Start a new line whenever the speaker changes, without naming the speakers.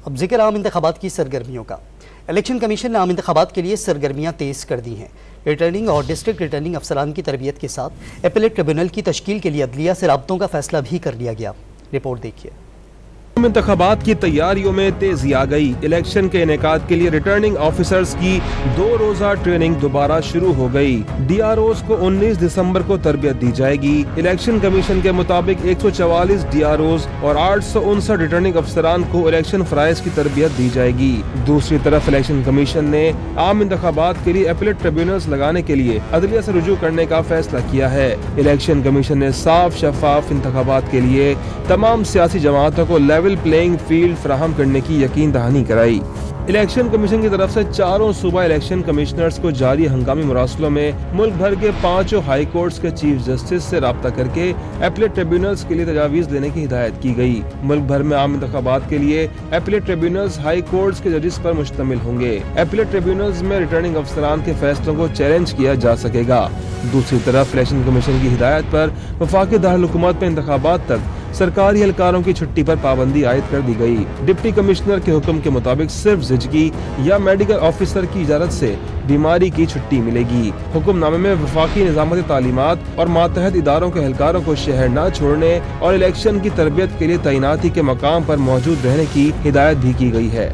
اب ذکر عام انتخابات کی سرگرمیوں کا۔ الیکشن کمیشن نے عام انتخابات کے لیے سرگرمیاں تیز کر دی ہیں۔ ریٹرننگ اور ڈسٹرکٹ ریٹرننگ افسران کی تربیت کے ساتھ اپیلیٹ ٹریبیونل کی تشکیل کے لیے عدلیہ سے رابطوں کا فیصلہ بھی کر لیا گیا۔ رپورٹ دیکھیے۔
انتخابات کی تیاریوں میں تیزی آ گئی۔ الیکشن کے انعقاد کے لیے ریٹرننگ آفیسرز کی 2 روزہ ٹریننگ دوبارہ شروع ہو گئی۔ ڈی آر اوز کو 19 دسمبر کو تربیت دی جائے گی۔ الیکشن کمیشن کے مطابق 144 ڈی آر اوز اور 859 ریٹرننگ افسران کو الیکشن فرائض کی تربیت دی جائے گی۔ دوسری طرف الیکشن کمیشن نے عام انتخابات کے لیے اپیلیٹ ٹریبیونلز لگانے کے لیے عدلیہ سے رجوع کرنے کا فیصلہ کیا ہے۔ الیکشن کمیشن نے صاف شفاف انتخابات کے لیے تمام سیاسی جماعتوں کو لیول پلینگ فیلڈ فراہم کرنے کی یقین دہانی کرائی۔ الیکشن کمیشن کی طرف سے 4 صوبہ الیکشن کمشنرز کو جاری ہنگامی مراسلوں میں ملک بھر کے 5 ہائی کورٹس کے چیف جسٹس سے رابطہ کر کے اپیلیٹ ٹریبیونلز کے لیے تجاویز دینے کی ہدایت کی گئی۔ ملک بھر میں عام انتخابات کے لیے اپیلیٹ ٹریبیونلز ہائی کورٹس کے ججز پر مشتمل ہوں گے۔ اپیلیٹ ٹریبیونلز میں ریٹرننگ افسران کے فیصلوں کو چیلنج کیا جا سکے گا۔ دوسری طرف الیکشن کمیشن کی ہدایت پر وفاقی دارالحکومت میں انتخابات تک سرکاری اہلکاروں کی چھٹی پر پابندی عائد کر دی گئی۔ ڈپٹی کمشنر کے حکم کے مطابق صرف زچگی یا میڈیکل آفیسر کی اجازت سے بیماری کی چھٹی ملے گی۔ حکم نامے میں وفاقی نظامتی تعلیمات اور ماتحت اداروں کے اہلکاروں کو شہر نہ چھوڑنے اور الیکشن کی تربیت کے لیے تعیناتی کے مقام پر موجود رہنے کی ہدایت بھی کی گئی ہے۔